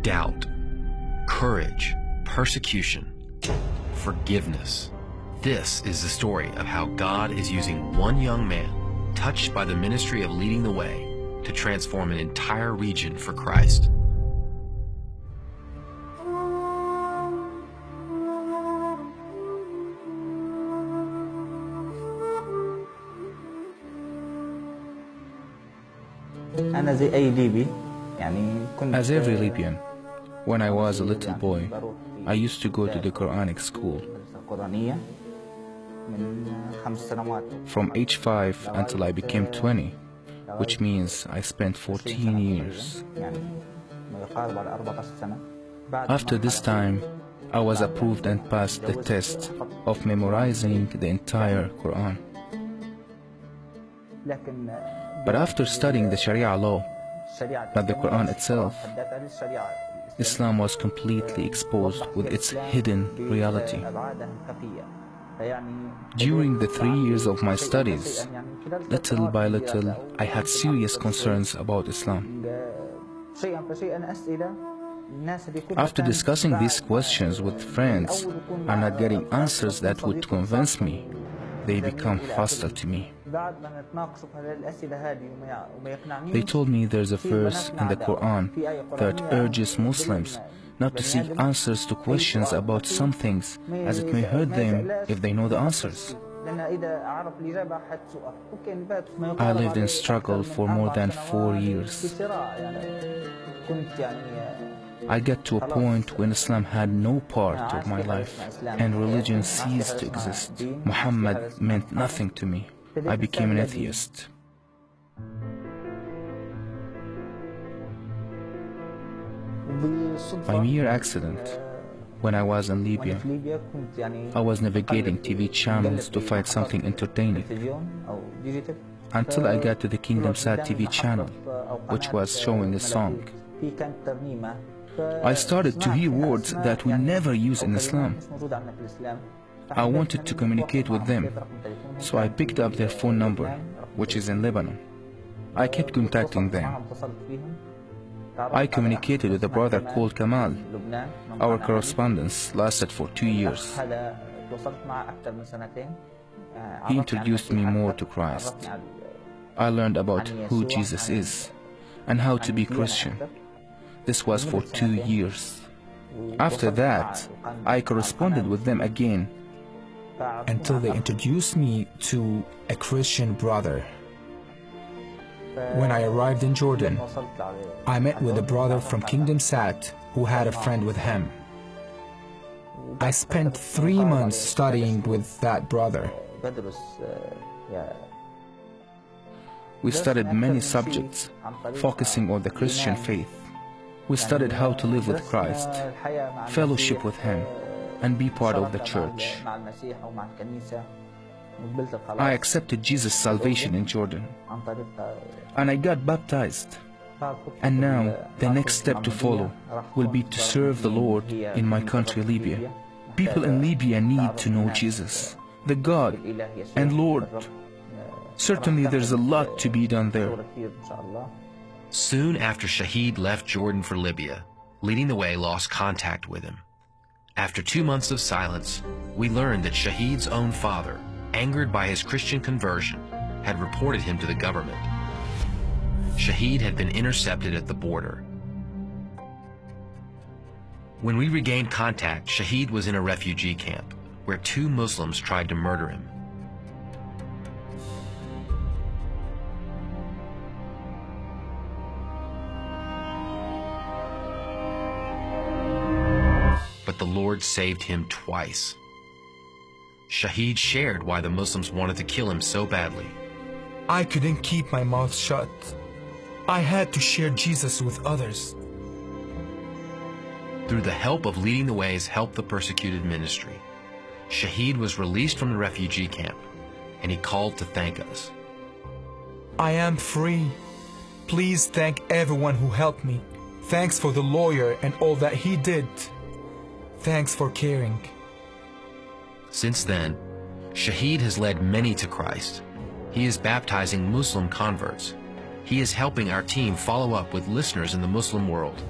doubt, courage, persecution, forgiveness. This is the story of how God is using one young man, touched by the ministry of leading the way, to transform an entire region for Christ. As every Libyan, when I was a little boy, I used to go to the Quranic school. From age 5 until I became 20, which means I spent 14 years. After this time, I was approved and passed the test of memorizing the entire Quran. But after studying the Sharia law, not the Quran itself, Islam was completely exposed with its hidden reality. During the 3 years of my studies, little by little, I had serious concerns about Islam. After discussing these questions with friends and not getting answers that would convince me, they become hostile to me. They told me there's a verse in the Quran that urges Muslims not to seek answers to questions about some things, as it may hurt them if they know the answers. I lived in struggle for more than 4 years. I got to a point when Islam had no part of my life and religion ceased to exist. Muhammad meant nothing to me. I became an atheist. By mere accident, when I was in Libya, I was navigating TV channels to find something entertaining, until I got to the Kingdom Sat TV channel, which was showing a song. I started to hear words that we never use in Islam. I wanted to communicate with them, so I picked up their phone number, which is in Lebanon. I kept contacting them. I communicated with a brother called Kamal. Our correspondence lasted for 2 years. He introduced me more to Christ. I learned about who Jesus is and how to be Christian. This was for 2 years. After that, I corresponded with them again until they introduced me to a Christian brother. When I arrived in Jordan, I met with a brother from Kingdom Sat who had a friend with him. I spent 3 months studying with that brother. We studied many subjects, focusing on the Christian faith. We studied how to live with Christ, fellowship with Him, and be part of the church. I accepted Jesus' salvation in Jordan, and I got baptized. And now, the next step to follow will be to serve the Lord in my country, Libya. People in Libya need to know Jesus, the God and Lord. Certainly there's a lot to be done there. Soon after Shahid left Jordan for Libya, Leading the Way lost contact with him. After 2 months of silence, we learned that Shahid's own father, angered by his Christian conversion, had reported him to the government. Shahid had been intercepted at the border. When we regained contact, Shahid was in a refugee camp, where 2 Muslims tried to murder him. But the Lord saved him twice. Shahid shared why the Muslims wanted to kill him so badly. I couldn't keep my mouth shut. I had to share Jesus with others. Through the help of Leading the Way's Help the Persecuted ministry, Shahid was released from the refugee camp, and he called to thank us. I am free. Please thank everyone who helped me. Thanks for the lawyer and all that he did. Thanks for caring. Since then, Shahid has led many to Christ. He is baptizing Muslim converts. He is helping our team follow up with listeners in the Muslim world.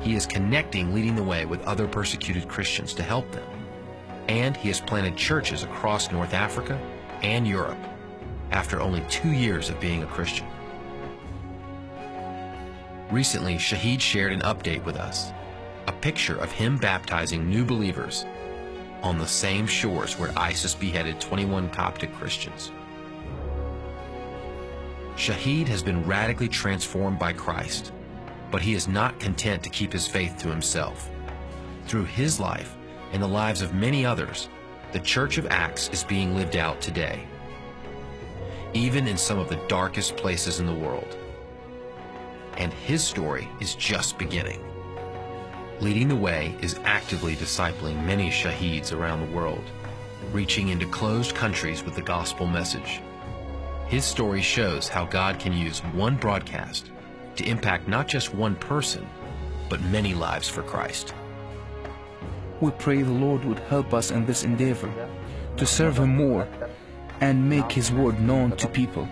he is connecting Leading the Way with other persecuted Christians to help them. And he has planted churches across North Africa and Europe after only 2 years of being a Christian. Recently, Shahid shared an update with us, a picture of him baptizing new believers on the same shores where ISIS beheaded 21 Coptic Christians. Shahid has been radically transformed by Christ, but he is not content to keep his faith to himself. Through his life and the lives of many others, the Church of Acts is being lived out today, even in some of the darkest places in the world. And his story is just beginning. Leading the Way is actively discipling many Shahids around the world, reaching into closed countries with the gospel message. His story shows how God can use one broadcast to impact not just one person, but many lives for Christ. We pray the Lord would help us in this endeavor to serve Him more and make His word known to people.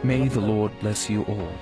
May the Lord bless you all.